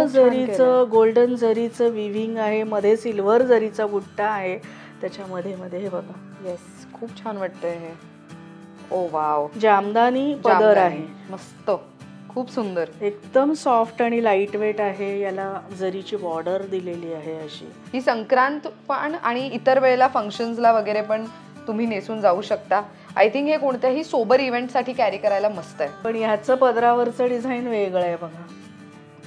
जरीचं golden जरीचं viewing आहे, मध्ये silver जरीचा बुट्टा आहे त्याच्यामध्ये मध्ये. हे बघा, येस, खूप छान वाटतंय हे. ओ वाव, जामदानी पदर आहे, मस्त, खूप सुंदर, एकदम सॉफ्ट आणि लाईट वेट आहे. याला जरीची बॉर्डर दिलेली आहे अशी. ही संक्रांत पण आणि इतर वेळेला फंक्शन्सला वगैरे पण तुम्ही नेसून जाऊ शकता. आय थिंक हे कोणत्याही सोबर इव्हेंटसाठी कॅरी करायला मस्त आहे. पण ह्याचं पदरावरचं डिझाईन वेगळं आहे बघा.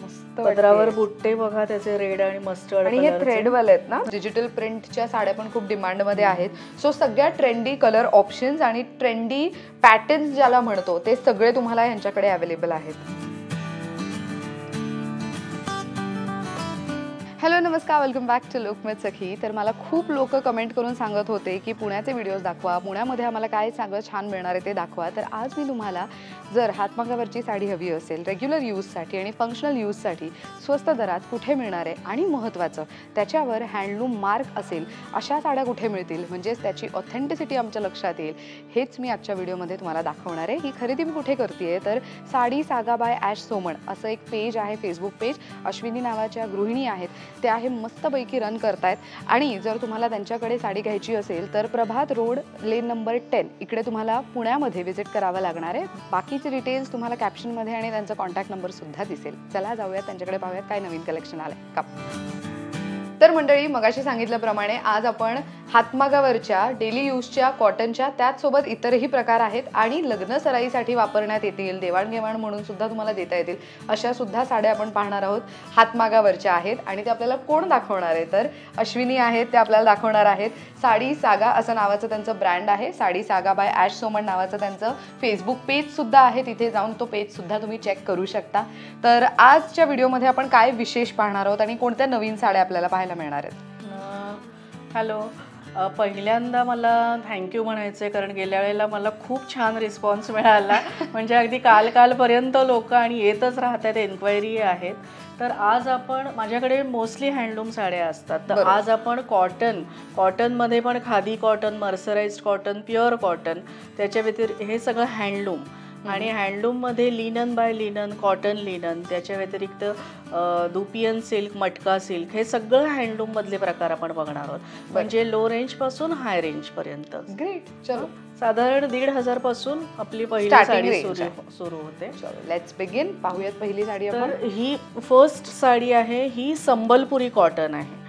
मस्त पदरावर बुट्टे बघा त्याचे रेड आणि मस्टर्ड, आणि हे थ्रेडवाले आहेत ना. डिजिटल प्रिंटच्या साड्या पण खूप डिमांडमध्ये आहेत. सो सगळ्या ट्रेंडी कलर ऑप्शन्स आणि ट्रेंडी पॅटर्न्स ज्याला म्हणतो ते सगळे तुम्हाला यांच्याकडे अवेलेबल आहेत. हॅलो नमस्कार, वेलकम बॅक टू लोकमत सखी. तर मला खूप लोक कमेंट करून सांगत होते की पुण्याचे व्हिडिओज दाखवा, पुण्यामध्ये आम्हाला काय सगळं छान मिळणार आहे ते दाखवा. तर आज मी तुम्हाला जर हातमागावरची साडी हवी असेल रेग्युलर यूजसाठी आणि फंक्शनल यूजसाठी स्वस्त दरात कुठे मिळणार आहे आणि महत्त्वाचं त्याच्यावर हँडलूम मार्क असेल अशा साड्या कुठे मिळतील, म्हणजेच त्याची ऑथेंटिसिटी आमच्या लक्षात येईल, हेच मी आजच्या व्हिडिओमध्ये तुम्हाला दाखवणार आहे. ही खरेदी मी कुठे करते तर साडी सागा बाय ॲश सोमण असं एक पेज आहे, फेसबुक पेज. अश्विनी नावाच्या गृहिणी आहेत त्या हे मस्तपैकी रन करतायत. आणि जर तुम्हाला त्यांच्याकडे साडी घ्यायची असेल तर प्रभात रोड लेन नंबर 10 इकडे तुम्हाला पुण्यामध्ये व्हिजिट करावं लागणार आहे. बाकीचे डिटेल्स तुम्हाला कॅप्शनमध्ये आणि त्यांचा कॉन्टॅक्ट नंबर सुद्धा दिसेल. चला जाऊयात त्यांच्याकडे, पाहूयात काय नवीन कलेक्शन आलंय का. तर मंडळी, मगाशी सांगितल्याप्रमाणे आज आपण हातमागावरच्या डेली यूजच्या कॉटनच्या त्याचसोबत इतरही प्रकार आहेत आणि लग्न सराईसाठी वापरण्यात येतील, देवाणघेवाण म्हणून सुद्धा तुम्हाला देता येतील अशा सुद्धा साड्या आपण पाहणार आहोत. हातमागावरच्या आहेत आणि ते आपल्याला कोण दाखवणार आहे तर अश्विनी आहेत, ते आपल्याला दाखवणार आहेत. साडी सागा असं नावाचं त्यांचं ब्रँड आहे. साडी सागा बाय ॲश सोमण नावाचं त्यांचं फेसबुक पेज सुद्धा आहे, तिथे जाऊन तो पेज सुद्धा तुम्ही चेक करू शकता. तर आजच्या व्हिडिओमध्ये आपण काय विशेष पाहणार आहोत आणि कोणत्या नवीन साड्या आपल्याला पाहायला मिळणार आहेत. हॅलो, पहिल्यांदा मला थँक्यू म्हणायचं आहे कारण गेल्या वेळेला मला खूप छान रिस्पॉन्स मिळाला. म्हणजे अगदी कालपर्यंत लोक आणि येतच राहतात, एन्क्वायरी आहेत. तर आज आपण, माझ्याकडे मोस्टली हँडलूम साड्या असतात, तर आज आपण कॉटनमध्ये पण khadi cotton, mercerised cotton, pure cotton, त्याच्या व्यतिरिक्त हे सगळं हँडलूम. आणि हँडलूममध्ये linen by linen, cotton linen, त्याच्या व्यतिरिक्त दुपियन सिल्क, मटका सिल्क, हे सगळं हँडलूममधले प्रकार आपण बघणार आहोत. म्हणजे लो रेंजपासून हाय रेंजपर्यंत. ग्रेट. चलो, साधारण 1,500 पासून आपली पहिली साडी सुरू होते. Let's begin. पाहूयात पहिली साडी. तर ही फर्स्ट साडी आहे, ही संबलपुरी कॉटन आहे,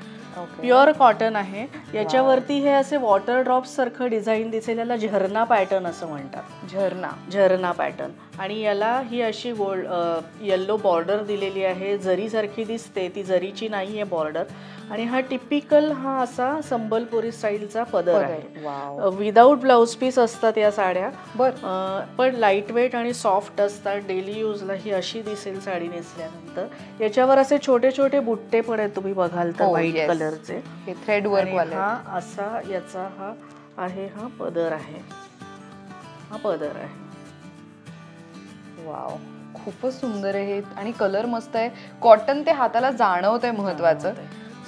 प्युअर कॉटन आहे. याच्यावरती हे असे वॉटर ड्रॉप्स सारखं डिझाईन दिसेल, याला झरना पॅटर्न असं म्हणतात. झरना पॅटर्न. आणि याला ही अशी येल्लो बॉर्डर दिलेली आहे, जरीसारखी दिसते, ती जरीची नाही आहे बॉर्डर. आणि हा टिपिकल हा असा संबलपुरी स्टाईलचा पदर आहे. विदाऊट ब्लाउज पीस असतात या साड्या, पण लाईट वेट आणि सॉफ्ट असतात. डेली यूजला ही अशी दिसेल साडी नेसल्यानंतर. याच्यावर असे छोटे छोटे बुट्टे पण आहेत, तुम्ही बघाल तर व्हाईट कलरचे, थ्रेड वर्क. हा असा याचा हा आहे, हा पदर आहे, हा पदर आहे. वाव, खूपच सुंदर आहे आणि कलर मस्त आहे. कॉटन ते हाताला जाणवत आहे, महत्वाचं.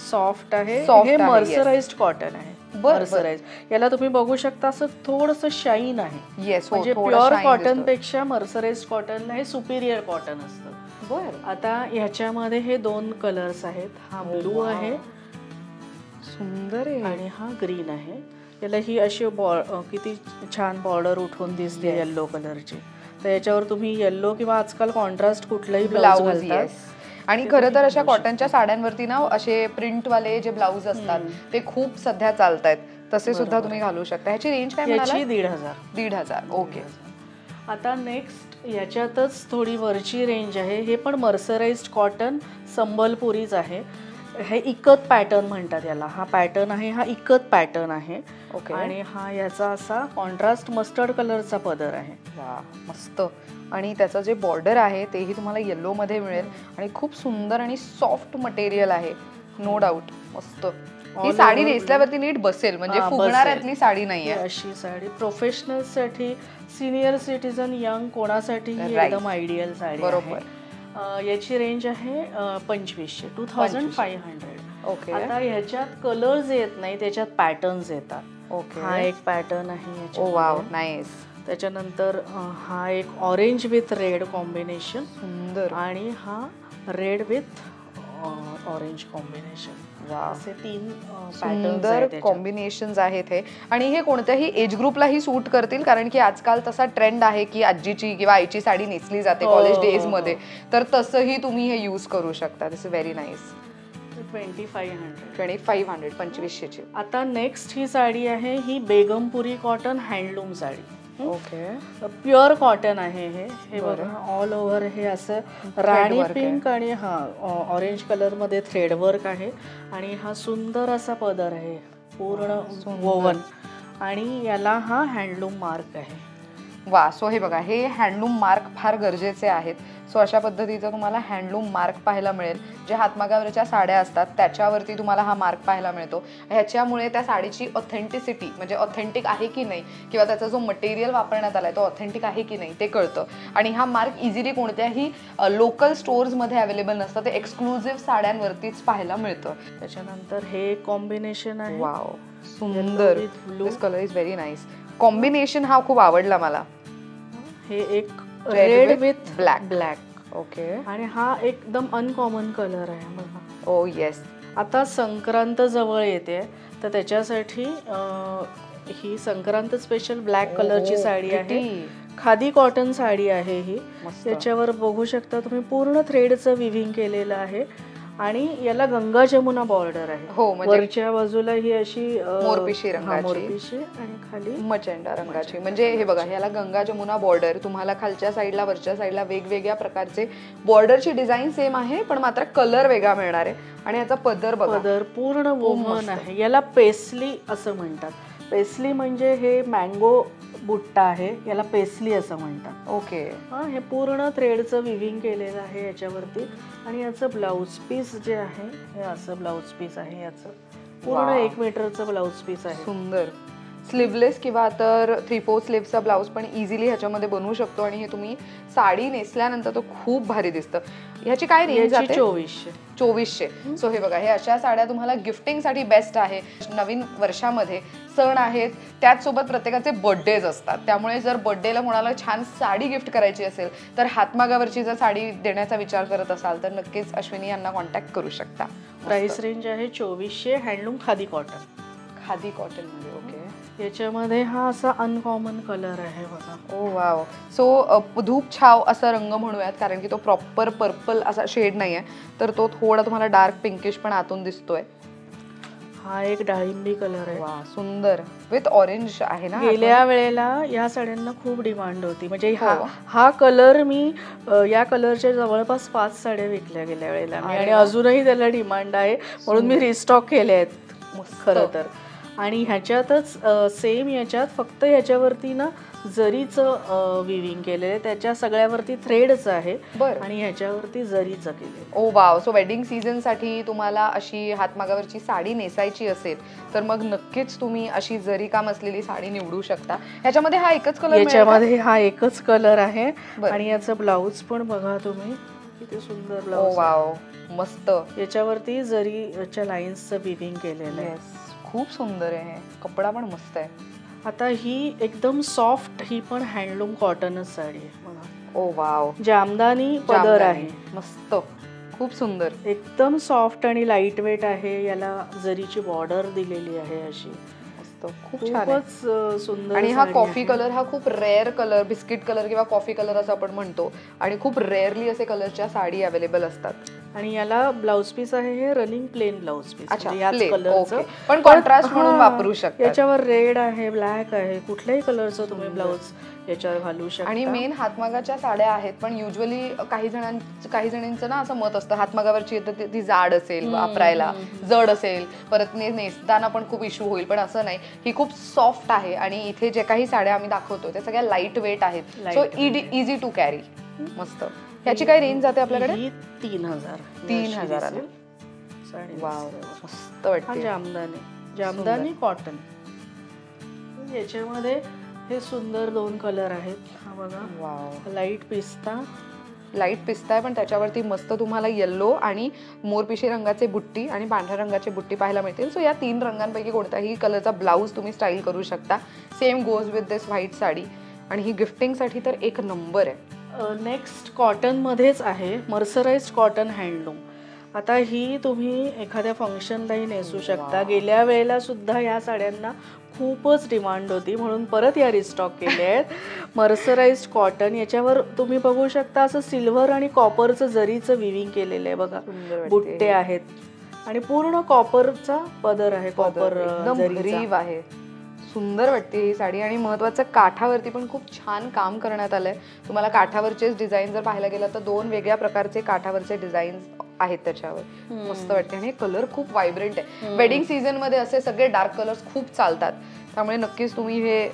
सॉफ्ट आहे, हे मर्सराइज्ड कॉटन आहे. मर्सराइज, याला तुम्ही बघू शकता असं थोडंसं शाईन आहे. येस, म्हणजे प्युअर कॉटन पेक्षा मर्सराइज्ड कॉटन हे सुपिरियर कॉटन असतं. आता ह्याच्यामध्ये हे 2 कलर्स आहेत. हा ब्लू आहे, सुंदर आहे, आणि हा ग्रीन आहे. याला ही अशी किती छान बॉर्डर उठून दिसते येल्लो कलरची. तर याच्यावर तुम्ही येल्लो किंवा आजकाल कॉन्ट्रास्ट कुठलाही ब्लाउज घालतात. आणि खरं तर अशा कॉटनच्या साड्यांवरती ना असे प्रिंटवाले जे ब्लाउज असतात ते खूप सध्या चालतायत, तसे सुद्धा तुम्ही घालू शकता. ह्याची रेंज काय म्हणाला? 1,500. ओके. आता नेक्स्ट याच्यातच थोडी वरची रेंज आहे. हे पण मर्सराइज्ड कॉटन संबलपुरीच आहे. हे इकत पॅटर्न म्हणतात याला. हा पॅटर्न आहे, हा इकत पॅटर्न आहे. आणि हा याचा असा कॉन्ट्रास्ट मस्टर्ड कलरचा पदर आहे. वा, मस्त. आणि त्याचं जे बॉर्डर आहे तेही तुम्हाला येल्लो मध्ये मिळेल आणि खूप सुंदर आणि सॉफ्ट मटेरियल आहे, नो डाऊट. मस्त. ही साडी नेसल्यावरती नीट बसेल, म्हणजे फुगणाऱ्यातली साडी नाहीये. अशी साडी प्रोफेशनल साठी, सिनियर सिटीजन, यंग कोणासाठी एकदम आयडियल साडी. बरोबर. याची रेंज आहे 2,500. आता ह्याच्यात कलर्स येत नाही, त्याच्यात पॅटर्न्स येतात. हा एक पॅटर्न आहे. Wow, nice. त्याच्यानंतर हा एक ऑरेंज विथ रेड कॉम्बिनेशन, सुंदर. आणि हा रेड विथ ऑरेंज कॉम्बिनेशन, वा, असे 3 सुंदर कॉम्बिनेशन्स आहेत हे. आणि हे कोणत्याही एज ग्रुपलाही सूट करतील, कारण की आजकाल तसा ट्रेंड आहे की आजीची किंवा आईची साडी नेसली जाते कॉलेज डेज मध्ये, तर तसंही तुम्ही हे यूज करू शकता. This is very nice. 2500 2500ची. आता नेक्स्ट ही साडी आहे, ही Begumpuri cotton handloom sari. Okay, pure cotton आहे हे बघा. ऑल ओव्हर हे असं राणी पिंक आणि ऑरेंज कलर मध्ये थ्रेड वर्क आहे. आणि हा सुंदर असा पदर आहे पूर्ण वोवन, आणि याला हा हँडलूम मार्क आहे. वा, सो हे बघा, हे हँडलूम मार्क फार गरजेचे आहेत. सो अशा पद्धतीचं तुम्हाला हँडलूम मार्क पाहायला मिळेल. जे हातमागावरच्या साड्या असतात त्याच्यावरती तुम्हाला हा मार्क पाहायला मिळतो. ह्याच्यामुळे त्या साडीची ऑथेंटिसिटी, म्हणजे ऑथेंटिक आहे की नाही, किंवा त्याचा जो मटेरियल वापरण्यात आलाय तो ऑथेंटिक आहे की नाही ते कळतं. आणि हा मार्क इझिली कोणत्याही लोकल स्टोअर्समध्ये अवेलेबल नसतं, ते एक्सक्लुझिव्ह साड्यांवरतीच पाहायला मिळतं. त्याच्यानंतर हे कॉम्बिनेशन आहे. वाव, सुंदर. This colour is very nice. Combination हा खूप आवडला मला. हे एक रेड विथ ब्लॅक. ओके, आणि हा एकदम अनकॉमन कलर आहे बघा. ओ येस. आता संक्रांत जवळ येते, तर त्याच्यासाठी ही संक्रांत स्पेशल ब्लॅक कलरची साडी आहे. खादी कॉटन साडी आहे ही. याच्यावर बघू शकता तुम्ही पूर्ण थ्रेडचं विविंग केलेलं आहे. आणि याला गंगा जमुना बॉर्डर आहे. हो, वरच्या बाजूला ही अशी मोरपिशी रंगाची, मोरपिशी, आणि खाली मचेंडा रंगाची. म्हणजे हे बघा, ह्याला गंगा जमुना बॉर्डर. तुम्हाला खालच्या साईडला वरच्या साईडला वेगवेगळ्या प्रकारचे बॉर्डरची डिझाईन सेम आहे, पण मात्र कलर वेगळा मिळणार आहे. आणि याचा पदर बघा, पदर पूर्ण वोवन आहे. याला पेस्ली असं म्हणतात. पेस्ली म्हणजे हे मँगो बुट्टा आहे, याला पेस्ली असं म्हणतात. ओके, हे पूर्ण थ्रेडचं विविंग केलेलं आहे याच्यावरती. आणि याचं ब्लाऊज पीस जे आहे हे असं ब्लाऊज पीस आहे. याचं पूर्ण 1 मीटरचं ब्लाऊज पीस आहे. सुंदर. स्लीवलेस किंवा तर 3/4 स्लीव्हचा ब्लाऊज पण इझिली ह्याच्यामध्ये बनवू शकतो. आणि हे तुम्ही साडी नेसल्यानंतर तो खूप भारी दिसतं. ह्याची काय रेंज आहे? 2400. सो हे बघा, हे अशा साड्या तुम्हाला गिफ्टिंगसाठी बेस्ट आहे. नवीन वर्षामध्ये सण आहेत, त्याचसोबत प्रत्येकाचे बर्थडेज असतात, त्यामुळे जर बर्थडेला कोणाला छान साडी गिफ्ट करायची असेल तर हातमागावरची जर साडी देण्याचा विचार करत असाल तर नक्कीच अश्विनी यांना कॉन्टॅक्ट करू शकता. प्राइस रेंज आहे 2400. Handloom khadi cotton. Khadi cotton मध्ये. ओके, याच्यामध्ये हा असा अनकॉमन कलर आहे बघा. ओ वाव. सो धूप छाव असा रंग म्हणूयात, कारण की तो प्रॉपर पर्पल असा शेड नाही आहे, तर तो थोडा तुम्हाला डार्क पिंकिश पण आतून दिसतोय. हा एक डाळिंबी कलर आहे. वा, सुंदर. विथ ऑरेंज आहे ना. गेल्या वेळेला या साड्यांना खूप डिमांड होती. म्हणजे हा कलर मी या कलरच्या जवळपास 5 साड्या विकल्या गेल्या वेळेला, आणि अजूनही त्याला डिमांड आहे, म्हणून मी रिस्टॉक केले आहेत खरं तर. आणि ह्याच्यातच सेम याच्यात फक्त ह्याच्यावरती ना जरीचं विविंग केलेलं आहे, त्याच्या सगळ्यावरती थ्रेडच आहे. आणि ह्याच्यावरती जरीचं केले. ओ वाव. सो वेडिंग सीझन साठी तुम्हाला अशी हातमागावरची साडी नेसायची असेल तर मग नक्कीच तुम्ही अशी जरी काम असलेली साडी निवडू शकता. ह्याच्यामध्ये हा एकच कलर, याच्यामध्ये हा एकच कलर आहे. आणि याचं ब्लाऊज पण बघा तुम्ही, किती सुंदर ब्लाऊज. वाव, मस्त. याच्यावरती जरीच्या लाईन्सचं विविंग केलेलं आहे. खूप सुंदर आहे. कपडा पण मस्त आहे. आता ही एकदम सॉफ्ट, ही पण हँडलूम कॉटनच साडी आहे बघा. ओ वाव. जामदानी पदर आहे. मस्त, खूप सुंदर. एकदम सॉफ्ट आणि लाईट वेट आहे. याला जरीची बॉर्डर दिलेली आहे अशी. खूप छान, सुंदर. आणि हा कॉफी कलर हा खूप रेअर कलर, बिस्किट कलर किंवा कॉफी कलर असं आपण म्हणतो, आणि खूप रेअरली असे कलरच्या साडी अवेलेबल असतात. आणि याला ब्लाऊज पीस आहे हे रनिंग प्लेन ब्लाऊज पीस. पण कॉन्ट्रास्ट म्हणून वापरू शकता. याच्यावर रेड आहे, ब्लॅक आहे, कुठल्याही कलरचं तुम्ही ब्लाऊज याच्यावर घालू शकता. आणि मेन हातमागाच्या साड्या आहेत, पण युजली काही जणांचं ना असं मत असतं हातमागावरची येतं ती जाड असेल, वापरायला जड असेल, परत नेसताना पण खूप इश्यू होईल. पण असं नाही, ही खूप सॉफ्ट आहे. आणि इथे जे काही साड्या आम्ही दाखवतो त्या सगळ्या लाईट वेट आहेत. So easy to carry. मस्त. ह्याची काय रेंज जाते आपल्याकडे? 3000. वाव, मस्त वाटते. जामदानी कॉटन. याच्यामध्ये हे सुंदर 2 कलर आहेत. हा बघा. वाव. लाईट पिस्ता आहे, पण त्याच्यावरती मस्त तुम्हाला येल्लो आणि मोरपिशी रंगाचे बुट्टी आणि पांढऱ्या रंगाचे बुट्टी पाहायला मिळतील. सो या 3 रंगांपैकी कोणत्याही कलरचा ब्लाऊज तुम्ही स्टाईल करू शकता. Same goes with this white sari. आणि ही गिफ्टिंगसाठी तर एक नंबर आहे. नेक्स्ट कॉटनमध्येच आहे, मर्सराइज्ड कॉटन हँडलूम. आता ही तुम्ही एखाद्या फंक्शनलाही नेसू शकता. गेल्या वेळेला सुद्धा या साड्यांना खूपच डिमांड होती म्हणून परत या रिस्टॉक केल्या आहेत. मर्सराइज्ड कॉटन, याच्यावर तुम्ही बघू शकता असं सिल्वर आणि कॉपरचं जरीचं विविंग केलेलं आहे बघा. बुट्टे आहेत आणि पूर्ण कॉपरचा पदर आहे. कॉपर गरीब आहे. सुंदर वाटते ही साडी. आणि महत्वाचं काठावरती पण खूप छान काम करण्यात आलंय. तुम्हाला काठावरचेच डिझाईन जर पाहायला गेलं तर 2 वेगळ्या प्रकारचे काठावरचे डिझाईन आहेत त्याच्यावर. मस्त वाटते. आणि कलर खूप व्हायब्रंट आहे. वेडिंग सीझन मध्ये असे सगळे डार्क कलर्स खूप चालतात, त्यामुळे नक्कीच तुम्ही हे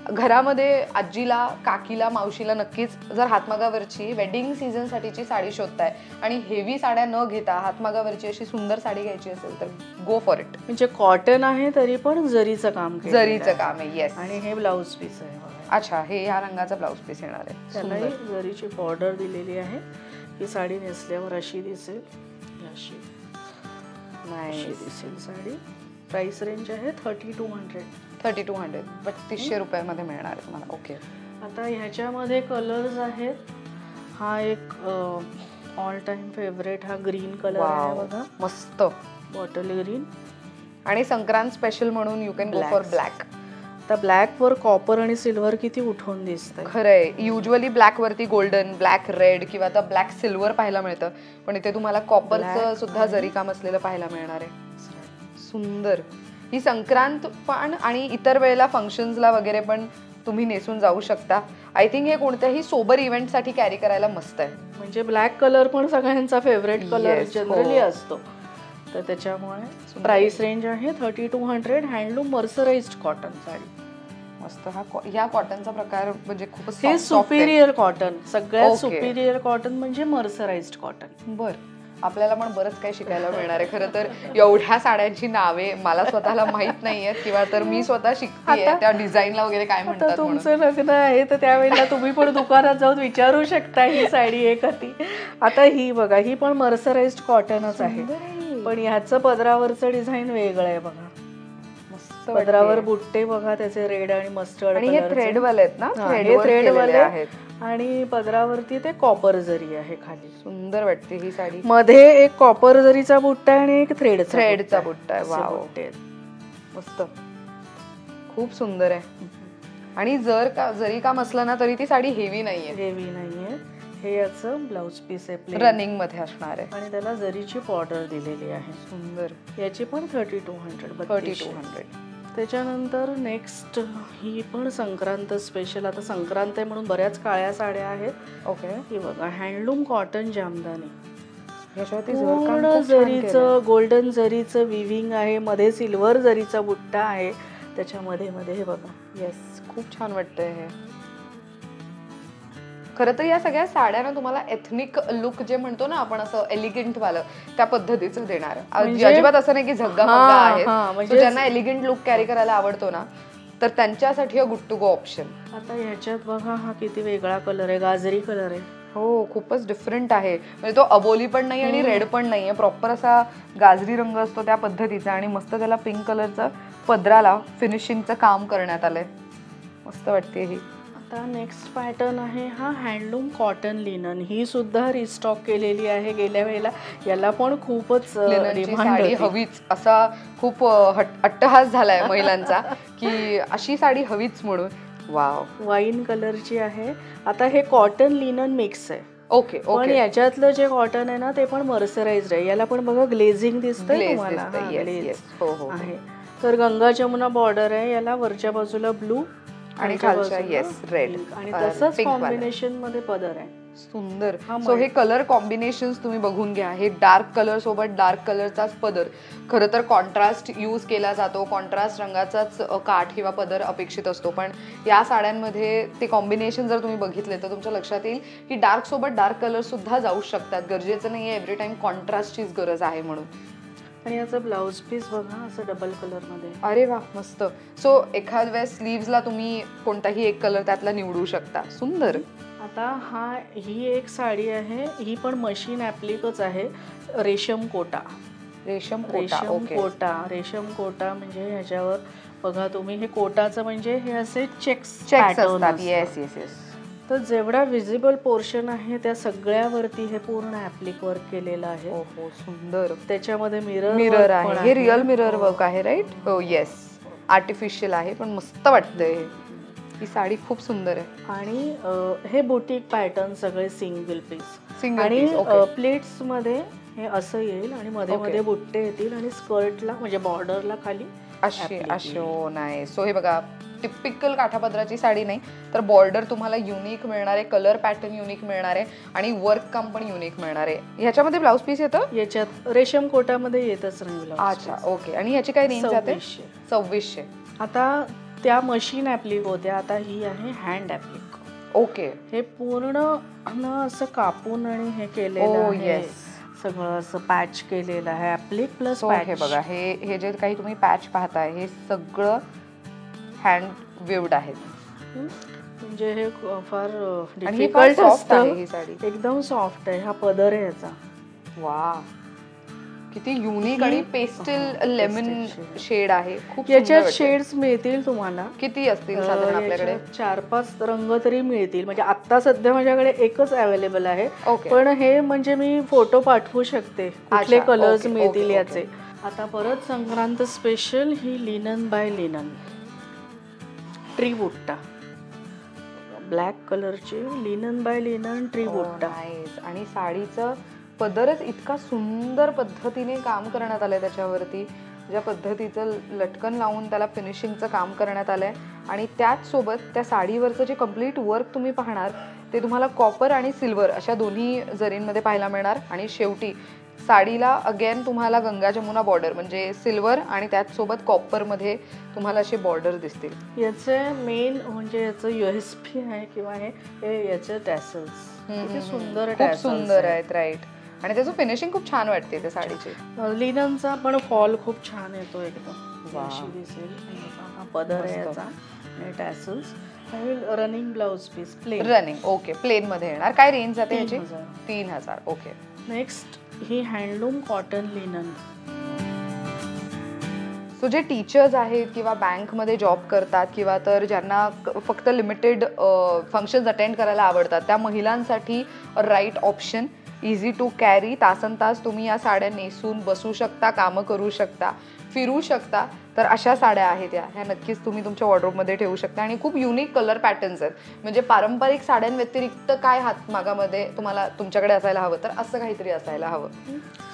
घरामध्ये आजीला, काकीला, मावशीला नक्कीच जर हातमागावरची वेडिंग सीझन साठीची साडी शोधताय आणि हेवी साड्या न घेता हातमागावरची अशी सुंदर साडी घ्यायची असेल तर गो फॉर इट. म्हणजे कॉटन आहे तरी पण जरीचं काम, जरीचं काम आहे. येस. आणि हे ब्लाउज पीस आहे. अच्छा, हे ह्या रंगाचा ब्लाउज पीस येणार आहे. त्यालाही जरीची बॉर्डर दिलेली आहे. ही साडी नेसल्यावर अशी दिसेल, अशी नाही दिसेल साडी. प्राइस रेंज आहे 3200. 3200 रुपयामध्ये मिळणार आहे तुम्हाला. ओके. आता ह्याच्यामध्ये कलर्स आहेत. हा एक ऑल टाइम फेवरेट हा ग्रीन कलर आहे बघा. मस्त बॉटल ग्रीन. आणि संक्रांत स्पेशल म्हणून you can go for black. आता ब्लॅक वर कॉपर आणि सिल्वर किती उठून दिसतंय. खरंय. युजली ब्लॅक वरती गोल्डन, ब्लॅक रेड किंवा आता ब्लॅक सिल्वर पाहायला मिळतं, पण इथे तुम्हाला कॉपरचं सुद्धा जरी काम असलेलं पाहायला मिळणार आहे. सुंदर. ही संक्रांत पण आणि इतर वेळेला फंक्शन्सला वगैरे पण तुम्ही नेसून जाऊ शकता. आय थिंक हे कोणत्याही सोबर इव्हेंट साठी कॅरी करायला मस्त आहे. म्हणजे ब्लॅक कलर पण सगळ्यांचा फेवरेट कलर जनरली असतो, तर त्याच्यामुळे प्राइस रेंज आहे 3200. Handloom mercerised cotton sari. मस्त. ह्या कॉटनचा प्रकार म्हणजे खूपच हे सुपिरियर कॉटन. सगळ्यात सुपिरियर कॉटन म्हणजे मर्सराइज्ड कॉटन. बरं. आपल्याला पण बरंच काही शिकायला मिळणार आहे. खरं तर एवढ्या साड्यांची नावे मला स्वतःला माहित नाहीयेत किंवा तर मी स्वतः शिकतेय त्या डिझाईनला वगैरे काय म्हणतात. तुमचं लग्न आहे तर त्यावेळेला तुम्ही पण दुकानात जाऊन विचारू शकता ही साडी आहे का ती. आता ही बघा, ही पण मर्सराइज्ड कॉटनच आहे, पण ह्याचं पदरावरचं डिझाईन वेगळं आहे बघा. मस्त. पदरावर बुट्टे बघा त्याचे रेड आणि मस्टर्ड. आणि हे थ्रेडवाले आहेत ना. थ्रेडवाले आहेत. आणि पदरावरती ते कॉपर जरी आहे खाली. सुंदर वाटते ही साडी. मध्ये एक कॉपर जरीचा बुट्टा आणि एक थ्रेडचा बुट्टा आहे. वाव, मस्त. खूप सुंदर आहे. आणि जरी काम असलं ना तरी ती साडी हेवी नाहीये. हे याचं ब्लाउज पीस आहे, रनिंग मध्ये असणार आहे आणि त्याला जरीची बॉर्डर दिलेली आहे. सुंदर. याची पण 3200. त्याच्यानंतर नेक्स्ट ही पण संक्रांत स्पेशल. आता संक्रांत आहे म्हणून बऱ्याच काळ्या साड्या आहेत. ओके. ही बघा, हँडलूम कॉटन जामदानी. पूर्ण जरीचं, गोल्डन जरीचं विविंग आहे. मध्ये सिल्वर जरीचा बुट्टा आहे त्याच्यामध्ये मध्ये. हे बघा. येस, खूप छान वाटतंय हे. खरं तर या सगळ्या साड्या ना तुम्हाला एथनिक लुक जे म्हणतो ना आपण, असं एलिगंट वालं त्या पद्धतीचं देणार. अजिबात असं नाही की झग्गा आहे. म्हणजे ज्यांना एलिगंट लुक कॅरी करायला आवडतो ना तर त्यांच्यासाठी गुड टू गो ऑप्शन. आता ह्याच्यात बघा, हा किती वेगळा कलर आहे. गाजरी कलर आहे. हो, खूपच डिफरंट आहे. म्हणजे तो अबोली पण नाही आणि रेड पण नाहीये. प्रॉपर असा गाजरी रंग असतो त्या पद्धतीचा. आणि मस्त त्याला पिंक कलरचं पदराला फिनिशिंगचं काम करण्यात आलंय. मस्त वाटते ही. आता नेक्स्ट पॅटर्न आहे हा हँडलूम कॉटन लिनन. ही सुद्धा रिस्टॉक केलेली आहे गेल्या वेळेला. याला पण खूपच साडी हवीच असा खूप अट्टहास झालाय महिलांचा की अशी साडी हवीच म्हणून. वाव. वाईन कलरची आहे. आता हे कॉटन लिनन मिक्स आहे. ओके. पण याच्यातलं जे कॉटन आहे ना ते पण मर्सराइज्ड आहे. याला पण बघा ग्लेझिंग दिसतंय तुम्हाला. आहे. तर गंगा जमुना बॉर्डर आहे. याला वरच्या बाजूला ब्लू आणि खालच्या रेड. आणि तसंच कॉम्बिनेशन मध्ये पदर आहे. सुंदर. सो हे कलर कॉम्बिनेशन्स तुम्ही बघून घ्या. हे डार्क कलर सोबत डार्क कलरचाच पदर. खरं तर कॉन्ट्रास्ट यूज केला जातो. कॉन्ट्रास्ट रंगाचाच काठ किंवा पदर अपेक्षित असतो. पण या साड्यांमध्ये ते कॉम्बिनेशन जर तुम्ही बघितले तर तुमच्या लक्षात येईल की डार्क सोबत डार्क कलर सुद्धा जाऊ शकतात. गरजेचं नाहीये एव्हरी टाइम कॉन्ट्रास्टचीच गरज आहे म्हणून. आणि याचं ब्लाउज पीस बघा असं डबल कलर मध्ये. अरे वा, मस्त. सो एखाद वेळेस स्लीव्हजला तुम्ही कोणताही एक कलर त्यातला निवडू शकता. सुंदर. आता ही एक साडी आहे. ही पण मशीन ऍप्लिकच आहे. रेशम कोटा. रेशम कोटा म्हणजे ह्याच्यावर बघा तुम्ही, हे कोटाचं म्हणजे हे असे चेक्स असतात. येस. तर जेवढा विजिबल पोर्शन आहे त्या सगळ्यावरती हे पूर्ण ऍप्लिक वर्क केलेलं आहे. हो सुंदर. त्याच्यामध्ये मिरर आहे, हे रिअल मिरर वर्क आहे राईट. हो येस, आर्टिफिशियल आहे पण मस्त वाटतंय. ही साडी खूप सुंदर आहे. आणि हे बुटीक पॅटर्न सगळे सिंगल पीस आणि प्लेट्स मध्ये हे असं येईल आणि मध्ये मध्ये बुट्टे येतील आणि स्कर्टला म्हणजे बॉर्डरला खाली असे नाही. सो हे बघा, टिपिकल काठापदराची साडी नाही तर बॉर्डर तुम्हाला युनिक मिळणार आहे, कलर पॅटर्न युनिक मिळणार आहे आणि वर्क काम पण युनिक मिळणार आहे. ह्याच्यामध्ये ब्लाऊज पीस येतं, याच्यात रेशम कोटामध्ये येतच नाही. अच्छा ओके. आणि ह्याची काय रेंज जाते? 2600. आता त्या मशीन ऍप्लिक होत्या, आता ही आहे हँड ऍप्लिक. ओके. हे पूर्ण असं कापून आणि हे केलेलं आहे, सगळं असं पॅच केलेलं आहे ऍप्लिक प्लस पॅच. हे बघा, हे जे काही तुम्ही पॅच पाहताय हे सगळं हँड वेव्ड आहेत. म्हणजे हे फार डिफिकल्ट असतं. ही साडी एकदम सॉफ्ट आहे. हा पदर आहे याचा. वा, किती युनिक आणि पेस्टल लेमन शेड आहे. खूप याच्यात शेड्स मिळतील तुम्हाला. किती असतील साधारण आपल्याकडे? 4-5 रंग तरी मिळतील. म्हणजे आता सध्या माझ्याकडे एकच अवेलेबल आहे, पण हे म्हणजे मी फोटो पाठवू शकते कुठले कलर्स मिळतील याचे. आता परत संक्रांत स्पेशल ही लिनन बाय लिनन ट्री बुट्टा, ब्लॅक कलरची लिनन बाय लिनन ट्री बुट्टा. आणि साडीचं पदरच इतका सुंदर पद्धतीने काम करण्यात आलंय त्याच्यावरती. ज्या पद्धतीचं लटकन लावून त्याला फिनिशिंगचं काम करण्यात आलंय आणि त्याच सोबत त्या साडीवरचं जे कम्प्लीट वर्क तुम्ही पाहणार ते तुम्हाला कॉपर आणि सिल्वर अशा दोन्ही जरींमध्ये पाहायला मिळणार. आणि शेवटी साडीला अगेन तुम्हाला गंगा जमुना बॉर्डर म्हणजे सिल्वर आणि त्याच सोबत कॉपर मध्ये तुम्हाला असे बॉर्डर दिसतील. याचे मेन म्हणजे याचं USP आहे किंवा हे याचे टॅसल्स किती सुंदर, खूप सुंदर आहेत राईट. आणि त्याचं फिनिशिंग खूप छान वाटते त्या साडीची. लिननचा पण फॉल खूप छान येतो एकदम. अशी दिसेल. हा पदर आहे याचा आणि tassels. Running blouse piece plain. Running okay, plain मध्ये येणार. काय रेंज जाते याची? 3000. ओके. नेक्स्ट ही हँडलूम कॉटन लिनन. सो जे टीचर्स आहेत किंवा बँकमध्ये जॉब करतात किंवा तर ज्यांना फक्त लिमिटेड फंक्शन्स अटेंड करायला आवडतात त्या महिलांसाठी right option. Easy to carry. तासन तास तुम्ही या साड्या नेसून बसू शकता, कामं करू शकता, फिरू शकता. तर अशा साड्या आहेत ह्या नक्कीच तुम्ही तुमच्या वॉर्डरोबमध्ये ठेवू शकता. आणि खूप युनिक कलर पॅटर्न्स आहेत. म्हणजे पारंपरिक साड्यांव्यतिरिक्त काय हातमागामध्ये तुम्हाला तुमच्याकडे असायला हवं तर असं काहीतरी असायला हवं.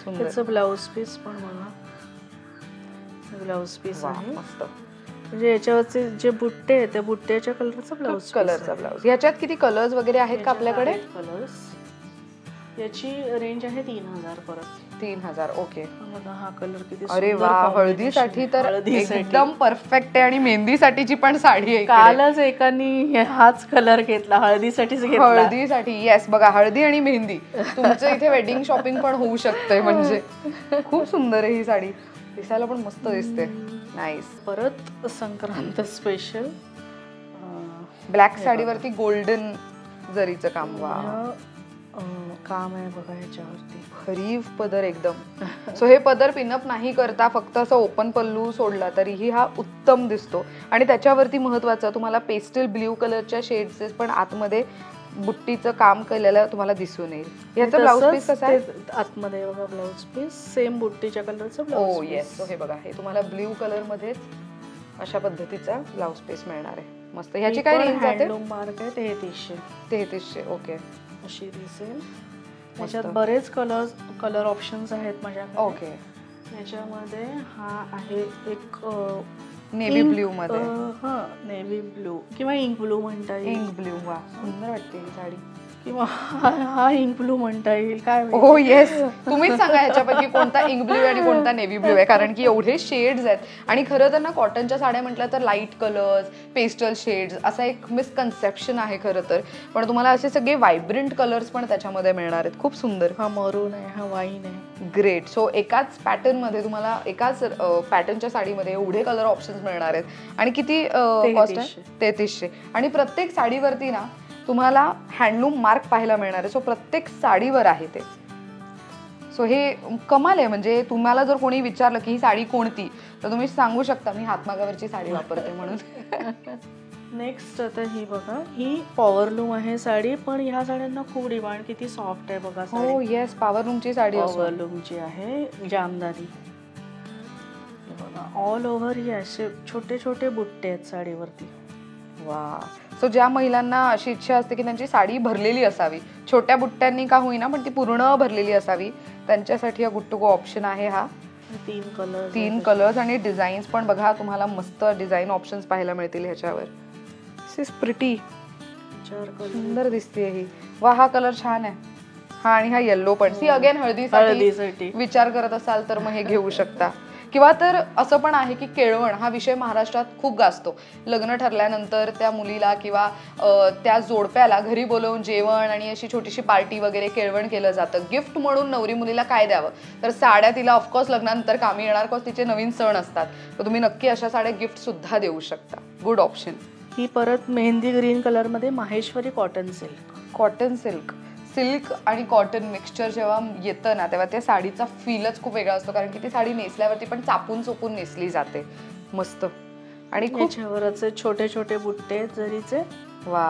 त्याचं ब्लाऊज पीस पण बघा. ब्लाऊज पीस आहे मस्त. म्हणजे याच्यावरचे जे बुट्टे आहेत त्या बुट्ट्याच्या कलरचा ब्लाऊज. ब्लाऊज. याच्यात किती कलर्स वगैरे आहेत का आपल्याकडे? कलर्स. याची रेंज आहे 3000. परत 3000. ओके. हा कलर किती. अरे वा, हळदीसाठी तर एकदम परफेक्ट आहे. आणि मेहंदीसाठीची पण साडी आहे. कालच एकानी हाच कलर घेतला, हळदीसाठीच घेतला. हळदीसाठी येस. बघा, हळदी आणि मेहंदी तुमचं इथे वेडिंग शॉपिंग पण होऊ शकते. म्हणजे खूप सुंदर आहे ही साडी. दिसायला पण मस्त दिसते. नाईस. परत संक्रांत स्पेशल ब्लॅक साडीवरती गोल्डन जरीचं काम. वा, काम आहे बघा याच्यावरती. भरीव पदर एकदम. सो हे पदर पिनअप नाही करता फक्त असं ओपन पल्लू सोडला तरीही हा उत्तम दिसतो. आणि त्याच्यावरती महत्वाचं तुम्हाला पेस्टल ब्ल्यू कलरच्या शेड्स पण आतमध्ये बुट्टीचं काम केलेलं तुम्हाला दिसून येईल. याचं ब्लाऊज पीस कसं आहे? आतमध्ये बघा ब्लाऊज पीस सेम बुट्टीच्या कलरचं ब्लाऊज. येस. सो हे बघा, हे तुम्हाला ब्ल्यू कलर मध्येच अशा पद्धतीचा ब्लाऊज पीस मिळणार आहे. मस्त. ह्याची काय रेंज जाते? हँडलूम मार्क आहे 3300. 3300. ओके. अशी दिसेल. त्याच्यात बरेच कलर ऑप्शन्स आहेत माझ्याकडे. ओके. याच्यामध्ये हा आहे एक नेव्ही ब्ल्यू मध्ये. नेव्ही ब्ल्यू किंवा इंक ब्ल्यू म्हणता येईल. Ink blue. वा, सुंदर वाटते ही साडी. किंवा हा इंक ब्लू म्हणता येईल. काय हो येस, तुम्हीच सांगा ह्याच्यापैकी कोणता इंक ब्ल्यू आणि कोणता नेव्ही ब्ल्यू आहे. कारण की एवढे शेड्स आहेत. आणि खरं तर ना कॉटनच्या साड्या म्हटलं तर लाईट कलर्स, पेस्टल शेड्स असा एक मिसकन्सेप्शन आहे खरं तर. पण तुम्हाला असे सगळे व्हायब्रंट कलर्स पण त्याच्यामध्ये मिळणार आहेत. खूप सुंदर. हा मरून आहे, हा वाईन आहे. ग्रेट. सो एकाच पॅटर्न मध्ये तुम्हाला एकाच पॅटर्नच्या साडीमध्ये एवढे कलर ऑप्शन्स मिळणार आहेत. आणि किती कॉस्ट आहे? 3300. आणि प्रत्येक साडीवरती ना तुम्हाला हँडलूम मार्क पाहायला मिळणार आहे. सो प्रत्येक साडीवर आहे ते. सो हे कमाल आहे. म्हणजे तुम्हाला जर कोणी विचारलं की ही साडी कोणती तर तुम्ही सांगू शकता मी हातमागावरची साडी वापरते म्हणून. नेक्स्ट आता ही बघा, ही पॉवरलूम आहे साडी, पण ह्या साड्यांना खूप डिमांड, किती सॉफ्ट आहे बघा साडी. हो येस, पॉवरलूमची साडी असो. पॉवरलूमची आहे जामदानी. हे बघा ऑल ओव्हर ही असे छोटे छोटे बुट्टे आहेत साडीवरती. वा. सो ज्या महिलांना अशी इच्छा असते की त्यांची साडी भरलेली असावी, छोट्या बुट्ट्यांनी का होईना पण ती पूर्ण भरलेली असावी, त्यांच्यासाठी हा गुड टू गो ऑप्शन आहे हा. 3 कलर्स आणि डिझाईन्स पण बघा, तुम्हाला मस्त डिझाईन ऑप्शन्स पाहायला मिळतील ह्याच्यावर. दिस इज प्रिटी. 4 कलर सुंदर दिसते ही. वा, हा कलर छान आहे. हा, आणि हा येल्लो पण. सी अगेन हळदीसाठी विचार करत असाल तर मग हे घेऊ शकता. किंवा तर असं पण आहे की केळवण हा विषय महाराष्ट्रात खूप गाजतो. लग्न ठरल्यानंतर त्या मुलीला किंवा त्या जोडप्याला घरी बोलवून जेवण आणि अशी छोटीशी पार्टी वगैरे केळवण केलं जातं. गिफ्ट म्हणून नवरी मुलीला काय द्यावं, तर साड्या तिला ऑफकोर्स लग्नानंतर कामी येणार, बिकॉज तिचे नवीन सण असतात. तर तुम्ही नक्की अशा साड्या गिफ्ट सुद्धा देऊ शकता. Good option. ही परत मेहंदी ग्रीन कलर मध्ये Maheshwari cotton silk. Cotton silk. Silk आणि कॉटन मिक्सचर जेव्हा येतं ना, तेव्हा त्या साडीचा फीलच खूप वेगळा असतो, कारण की ती साडी नेसल्यावरती पण चापून चोपून नेसली जाते. मस्त. आणि याच्यावरच छोटे छोटे बुट्टे जरीचे. वा.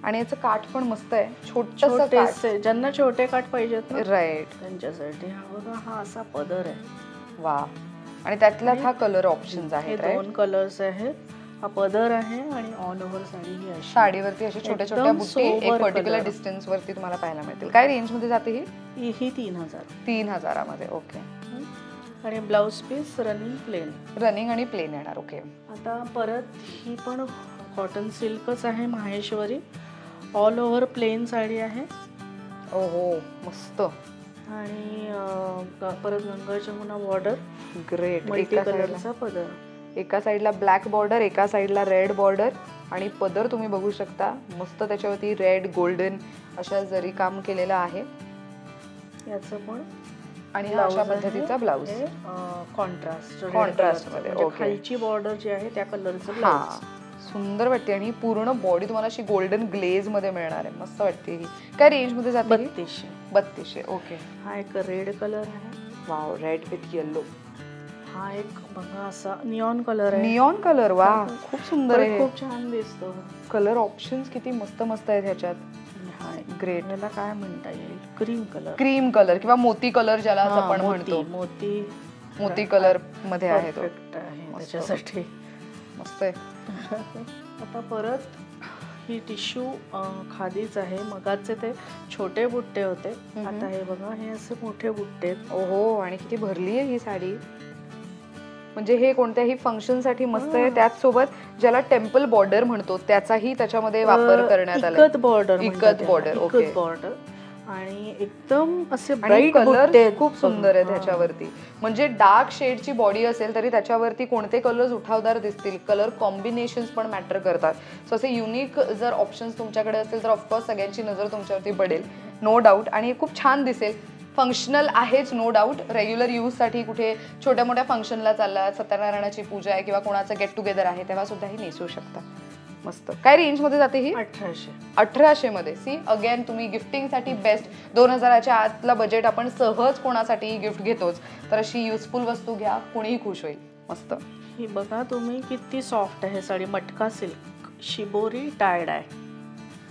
आणि याचं काठ पण मस्त आहे, छोटे, ज्यांना छोटे काठ पाहिजेत राईट त्यांच्यासाठी. हा बघा, हा असा पदर आहे. वा. आणि त्यातल्यात हा कलर ऑप्शन्स आहेत. 2 कलर्स आहेत. हा पदर आहे आणि ऑल ओव्हर साडी ही अशी साडीवरती अशी छोट्या छोट्या बुट्टी एक पर्टिक्युलर डिस्टन्स वरती तुम्हाला पाहायला मिळतील. काय रेंज मध्ये जाते ही? ही 3000. 3000 मध्ये. ओके. आणि blouse piece running plain. Running आणि प्लेन येणार. ओके. आता परत ही पण कॉटन सिल्कच आहे Maheshwari. All over plain sari आहे. ओहो, मस्त. आणि परत Ganga Jamuna border. Great. Multi कलरचा पदर. एका साईडला ब्लॅक बॉर्डर, एका साईडला रेड बॉर्डर, आणि पदर तुम्ही बघू शकता मस्त त्याच्यावरती रेड गोल्डन अशा जरी काम केलेलं आहे. याचं पण. आणि अशा पद्धतीचा ब्लाउज कॉन्ट्रास्ट मध्ये. खालची बॉर्डर जी आहे त्या कलरचं ब्लाउज. सुंदर वाटते. आणि पूर्ण बॉडी तुम्हाला अशी गोल्डन ग्लेज मध्ये मिळणार आहे. मस्त वाटते ही. काय रेंज मध्ये जाते? 3200. ओके. हा एक रेड कलर आहे. Wow, red with yellow. हा एक बघा असा निऑन कलर आहे. Neon colour. वा, खूप सुंदर आहे. खूप छान दिसतो. कलर ऑप्शन्स किती मस्त मस्त आहेत ह्याच्यात. ग्रेट. याला काय म्हणता येईल? Cream colour. क्रीम कलर किंवा मोती कलर ज्याला आपण म्हणतो. मोती कलर मध्ये आहे तो. त्याच्यासाठी मस्त आहे. आता परत ही टिश्यू खादीच आहे. मगाचे ते छोटे बुट्टे होते, आता हे बघा हे असे मोठे बुट्टे. ओहो, आणि किती भरली आहे ही साडी. म्हणजे हे कोणत्याही फंक्शन साठी मस्त आहे. त्याच सोबत ज्याला टेम्पल बॉर्डर म्हणतो त्याचाही त्याच्यामध्ये वापर करण्यात आला. इकत बॉर्डर. ओके. बॉर्डर. आणि एकदम असे ब्राईट कलर खूप सुंदर आहे त्याच्यावरती. म्हणजे डार्क शेडची बॉडी असेल तरी त्याच्यावरती कोणते कलर्स उठावदार दिसतील. कलर कॉम्बिनेशन्स पण मॅटर करतात. सो असे युनिक जर ऑप्शन्स तुमच्याकडे असेल तर ऑफकोर्स सगळ्यांची नजर तुमच्यावरती पडेल, नो डाऊट. आणि खूप छान दिसेल. फंक्शनल आहेच नो डाऊट. रेग्युलर यूजसाठी कुठे छोट्या मोठ्या फंक्शनला चालला, सत्यनारायणाची पूजा आहे किंवा कोणाचं गेट टुगेदर आहे तेव्हा सुद्धा ही नेसू शकता. मस्त. काय रेंज मध्ये जाते ही? 1800 मध्ये. सी अगेन, तुम्ही गिफ्टिंगसाठी बेस्ट. 2000च्या आतला बजेट आपण सहज कोणासाठी गिफ्ट घेतोच, तर अशी युजफुल वस्तू घ्या, कोणीही खुश होईल. मस्त. ही बघा तुम्ही किती सॉफ्ट आहे साडी. मटका सिल्क, शिबोरी टाय डाय.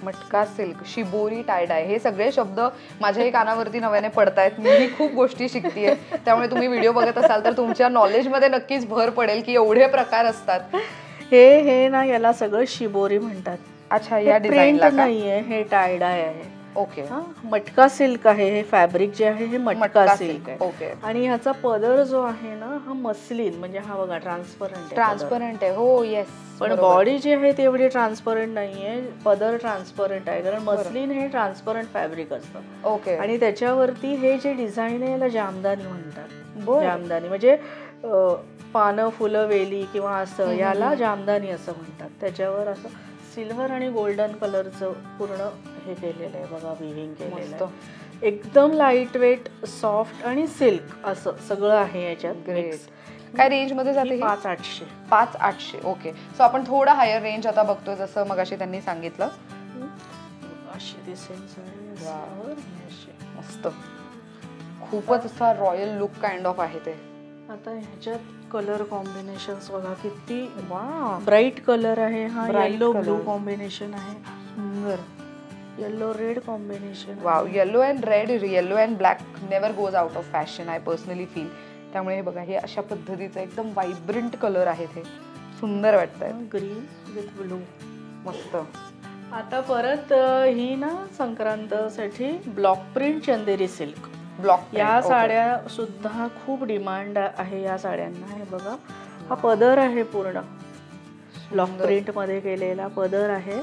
मटका सिल्क, शिबोरी टाय डाय, हे सगळे शब्द माझ्याही कानावरती नव्याने पडतायत. मी खूप गोष्टी शिकतेय, त्यामुळे तुम्ही व्हिडिओ बघत असाल तर तुमच्या नॉलेजमध्ये नक्कीच भर पडेल की एवढे प्रकार असतात. हे ना याला सगळं शिबोरी म्हणतात. अच्छा, या डिझाईनला नाहीये, हे टाय डाय आहे. ओके. मटका सिल्क आहे. हे फॅब्रिक जे आहे हे मटका सिल्क आहे. ओके. आणि ह्याचा पदर जो आहे ना हा मस्लिन, म्हणजे हा बघा ट्रान्सपरंट आहे. हो येस. पण बॉडी जी आहे ती एवढी ट्रान्सपरंट नाहीये, पदर ट्रान्सपरंट आहे, कारण मस्लिन हे ट्रान्सपरंट फॅब्रिक असतं. ओके. आणि त्याच्यावरती हे जे डिझाईन आहे याला जामदानी म्हणतात. जामदानी म्हणजे पानं, फुलं, वेली किंवा असं, याला जामदानी असं म्हणतात. त्याच्यावर असं सिल्वर आणि गोल्डन कलरचं पूर्ण हे केलेलं आहे बघा, विविंग केलेलं आहे. एकदम लाईट वेट, सॉफ्ट आणि सिल्क असं सगळं आहे याच्यात. ग्रेट. काय रेंज मध्ये जाते? 5800. 5800. ओके. सो आपण थोडा हायर रेंज आता बघतोय, जसं मगाशी त्यांनी सांगितलं. अशी दिसेल मस्त. खूपच असा रॉयल लुक काइंड ऑफ आहे ते. आता ह्याच्यात कलर कॉम्बिनेशन्स बघा किती वा, ब्राईट कलर आहे हा. Bright yellow blue colors. Combination आहे. सुंदर. Yellow red combination. Wow, yellow and red, yellow and black never goes out of fashion, I personally feel. त्यामुळे हे बघा, हे अशा पद्धतीचं एकदम व्हायब्रंट कलर आहेत, हे सुंदर वाटतंय. Green with blue. मस्त. आता परत ही ना संक्रांतसाठी ब्लॉक प्रिंट चंदेरी सिल्क. ब्लॉक या साड्या सुद्धा खूप डिमांड आहे या साड्यांना. हे बघा, हा पदर आहे पूर्ण ब्लॉक प्रिंट मध्ये केलेला पदर आहे.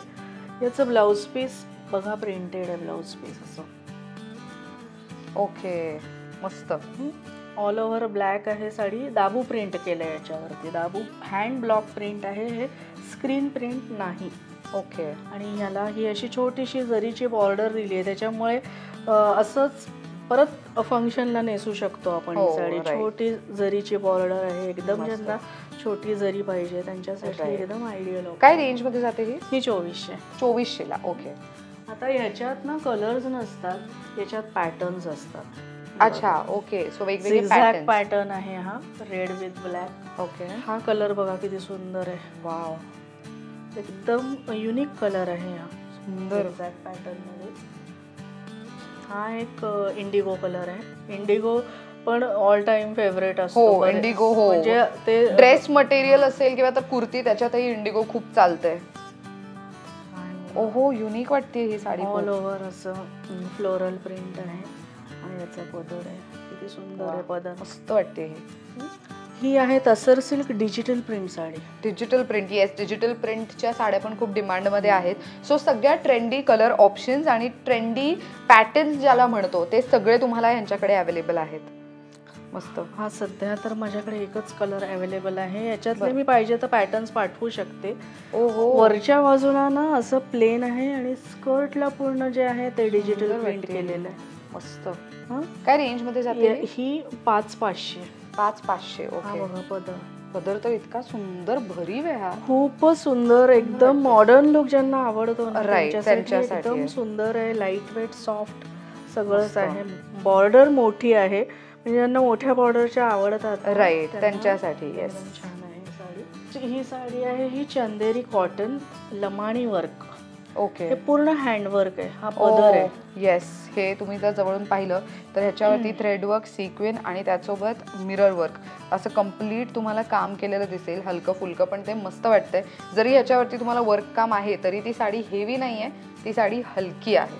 याचं ब्लाउज पीस बघा, प्रिंटेड आहे ब्लाउज पीस असं. ओके, मस्त. ऑल ओव्हर ब्लॅक आहे साडी. दाबू प्रिंट केलंय याच्यावरती. दाबू हँड ब्लॉक प्रिंट आहे, हे स्क्रीन प्रिंट नाही. ओके. आणि ह्याला ही अशी छोटीशी जरीची बॉर्डर दिली आहे, त्याच्यामुळे असंच परत फंक्शनला नेसू शकतो आपण ही साडी. छोटी जरीची बॉर्डर आहे एकदम. ज्यांना छोटी जरी पाहिजे त्यांच्यासाठी एकदम आयडियल. काय रेंज मध्ये जाते ही 2400. 2400 ला. ओके. आता ह्याच्यात ना कलर्स नसतात, याच्यात पॅटर्न्स असतात. अच्छा, ओके. सो वेगवेगळे पॅटर्न आहे हा. Red with black. ओके. हा कलर बघा किती सुंदर आहे. वाव, एकदम युनिक कलर आहे हा. सुंदर पॅटर्न मध्ये. हा एक इंडिगो कलर आहे. इंडिगो पण ऑल टाइम फेवरेट असतो. हो, इंडिगो. हो, म्हणजे ते ड्रेस मटेरियल असेल किंवा तर कुर्ती, त्याच्यातही इंडिगो खूप चालतंय. ओहो, युनिक वाटते ही साडी. ऑल ओव्हर असं फ्लोरल प्रिंट आहे आणि याचा पदर आहे. किती सुंदर आहे पदर. मस्त वाटते ही आहे tussar silk digital print sari. Digital print. Yes, digital प्रिंटच्या साड्या पण खूप डिमांडमध्ये आहेत. सो सगळ्या ट्रेंडी कलर ऑप्शन्स आणि ट्रेंडी पॅटर्न्स ज्याला म्हणतो ते सगळे तुम्हाला यांच्याकडे अवेलेबल आहेत. मस्त. हा सध्या तर माझ्याकडे एकच कलर अवेलेबल आहे. याच्यातले मी पाहिजे तर पॅटर्न्स पाठवू शकते. ओहो. वरच्या बाजूला ना असं प्लेन आहे आणि स्कर्टला पूर्ण जे आहे ते डिजिटल प्रिंट केलेलं आहे. मस्त. काय रेंज मध्ये जाते ही? 5500. 5500. ओके. बघा पदर. पदर तर इतका सुंदर भरीव आहे हा. खूपच सुंदर, एकदम मॉडर्न लुक ज्यांना आवडतो ना त्यांच्यासाठी एकदम सुंदर आहे. लाईट वेट, सॉफ्ट सगळंच आहे. बॉर्डर मोठी आहे, म्हणजे ज्यांना मोठ्या बॉर्डरच्या आवडतात राईट त्यांच्यासाठी. येस, छान आहे साडी. ही साडी आहे ही चंदेरी कॉटन लमाणी वर्क. ओके. हे पूर्ण हँडवर्क आहे. हा पदर आहे. येस, हे तुम्ही जर जवळून पाहिलं तर ह्याच्यावरती थ्रेडवर्क, सिक्वेन आणि त्यासोबत मिरर वर्क असं कम्प्लीट तुम्हाला काम केलेलं दिसेल. हलकं फुलकं पण ते मस्त वाटतंय. जरी ह्याच्यावरती तुम्हाला वर्क काम आहे तरी ती साडी हेवी नाही आहे, ती साडी हलकी आहे.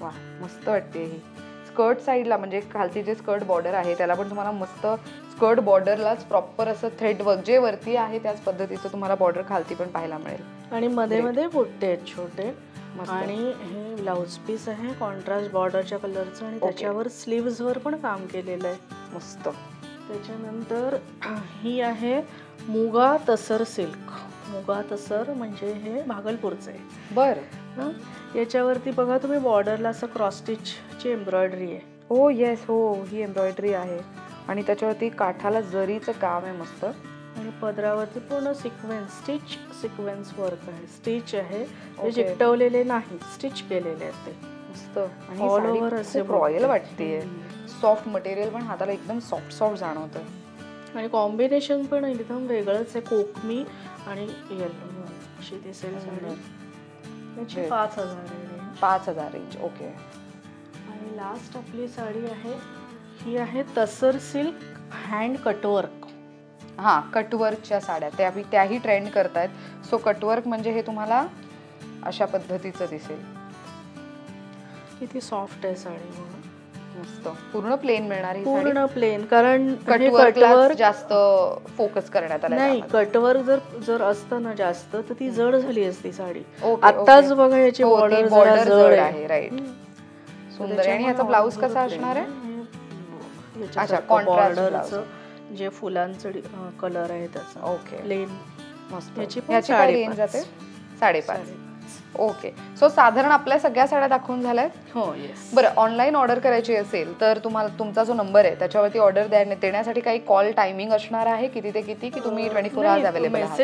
वा, मस्त वाटते ही. स्कर्ट साईडला म्हणजे खालती जे स्कर्ट बॉर्डर आहे त्याला पण तुम्हाला मस्त स्कर्ट बॉर्डरलाच प्रॉपर असं थ्रेड वर्क जे वरती आहे त्याच पद्धतीचं तुम्हाला बॉर्डर खालती पण पाहायला मिळेल. आणि मध्ये मध्ये बुट्टे आहेत छोटे. आणि हे ब्लाउज पीस आहे कॉन्ट्रास्ट बॉर्डरच्या कलरचं आणि त्याच्यावर स्लीव्स वर पण काम केलेलं आहे. मस्त. त्याच्यानंतर ही आहे मुगा तसर सिल्क. मुगा तसर म्हणजे हे भागलपूरचं आहे. बरं. याच्यावरती बघा तुम्ही बॉर्डरला असं क्रॉस स्टिचची एम्ब्रॉयडरी आहे. हो, येस, हो, ही एम्ब्रॉयडरी आहे आणि त्याच्यावरती काठाला जरीचं काम आहे मस्त. आणि पदरावरती पूर्ण सिक्वेन्स वर्क आहे. स्टिच आहे, ते चिकटवलेले नाही, स्टिच केलेले आहेत ते. मस्त. आणि ऑल ओव्हर असे रॉयल वाटते. सॉफ्ट मटेरियल पण हाताला एकदम सॉफ्ट सॉफ्ट जाणवतं. आणि कॉम्बिनेशन पण एकदम वेगळंच आहे. कोकमी आणि येलो अशी दिसेल साडी. याची 5000 रेंज. ओके. आणि लास्ट आपली साडी आहे ही आहे तसर सिल्क हँड कटवर्क. हां, कटवर्कच्या साड्या त्याही ट्रेंड करतायत. सो कटवर्क म्हणजे हे तुम्हाला अशा पद्धतीचं दिसेल. किती सॉफ्ट आहे साडी. मस्त. पूर्ण प्लेन मिळणार ही साडी. पूर्ण प्लेन, कारण कटवर्क जास्त फोकस करण्यात आला नाही. कटवर्क जर असतं ना जास्त तर ती जड झाली असती साडी. आताच बघा याची बॉर्डर जड आहे. राईट. सुंदर. आणि याचा ब्लाउज कसा असणार आहे? अच्छा, कॉन्ट्रास्टचं जे फुलांचं कलर आहे त्याचा. ओके. प्लेन. मस्त. याची काय रेंज जाते? 5.5. ओके. सो साधारण आपल्या सगळ्या साड्या दाखवून झाल्यात. हो, येस. बरं, ऑनलाईन ऑर्डर करायची असेल तर तुम्हाला तुमचा जो नंबर आहे त्याच्यावरती ऑर्डर देण्यासाठी काही कॉल टायमिंग असणार आहे किती ते किती, की तुम्ही 24 आवर्स अवेलेबल आहात?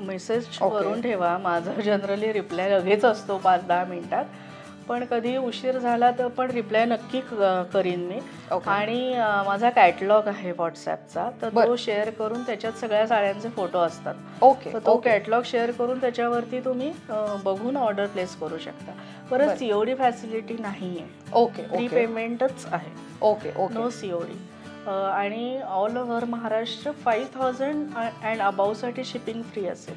मेसेज करून ठेवा. माझा जनरली रिप्लाय लगेच असतो 5-10 मिनिटात. पण कधी उशीर झाला तर पण रिप्लाय नक्की करीन मी. आणि माझा कॅटलॉग आहे व्हॉट्सॲपचा, तर तो शेअर करून त्याच्यात सगळ्या साड्यांचे फोटो असतात. तर तो कॅटलॉग शेअर करून त्याच्यावरती तुम्ही बघून ऑर्डर प्लेस करू शकता. परत सीओडी फॅसिलिटी नाही आहे. प्री पेमेंटच आहे. No COD. आणि ऑल ओव्हर महाराष्ट्र 5000 अँड अबावसाठी शिपिंग फ्री असेल.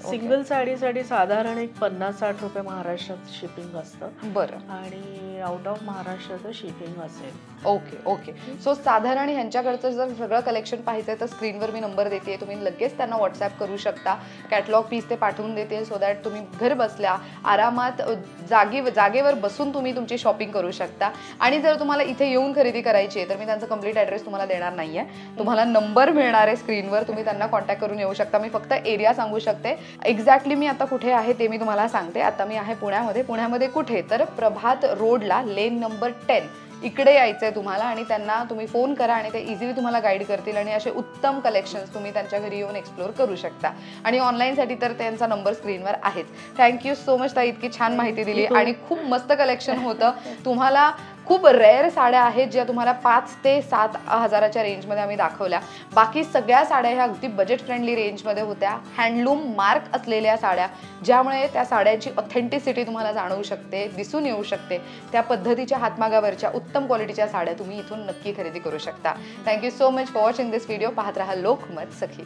सिंगल साडीसाठी साधारण एक 50-60 रुपये महाराष्ट्रात शिपिंग असतं. बरं. आणि आउट ऑफ महाराष्ट्राचं शिपिंग असेल. ओके. सो साधारण ह्यांच्याकडचं जर सगळं कलेक्शन पाहिजे तर स्क्रीनवर मी नंबर देते, तुम्ही लगेच त्यांना व्हॉट्सॲप करू शकता. कॅटलॉग पीस ते पाठवून देतील, सो दॅट तुम्ही घर बसल्या आरामात जागेवर बसून तुम्ही तुमची शॉपिंग करू शकता. आणि जर तुम्हाला इथे येऊन खरेदी करायची आहे तर मी त्यांचा कंप्लीट ॲड्रेस तुम्हाला देणार नाहीये, तुम्हाला नंबर मिळणार आहे स्क्रीनवर, तुम्ही त्यांना कॉन्टॅक्ट करून येऊ शकता. मी फक्त एरिया सांगू शकते. एक्झॅक्टली मी आता कुठे आहे ते मी तुम्हाला सांगते. आता मी आहे पुण्यामध्ये कुठे तर प्रभात रोडला लेन नंबर 10 इकडे यायचंय तुम्हाला. आणि त्यांना तुम्ही फोन करा आणि ते इझिली तुम्हाला गाईड करतील आणि असे उत्तम कलेक्शन्स तुम्ही त्यांच्या घरी येऊन एक्सप्लोर करू शकता. आणि ऑनलाईनसाठी तर त्यांचा नंबर स्क्रीनवर आहेच. थँक्यू सो मच ताई, इतकी छान माहिती दिली आणि खूप मस्त कलेक्शन होतं. तुम्हाला खूप रेअर साड्या आहेत ज्या तुम्हाला 5 ते 7 हजाराच्या रेंजमध्ये आम्ही दाखवल्या. बाकी सगळ्या साड्या ह्या अगदी बजेट फ्रेंडली रेंजमध्ये होत्या. हँडलूम मार्क असलेल्या साड्या, ज्यामुळे त्या साड्यांची ऑथेंटिसिटी तुम्हाला जाणवू शकते, दिसून येऊ शकते. त्या पद्धतीच्या हातमागावरच्या उत्तम क्वालिटीच्या साड्या तुम्ही इथून नक्की खरेदी करू शकता. Thank you so much for watching this video. पाहत राहा लोकमत सखी.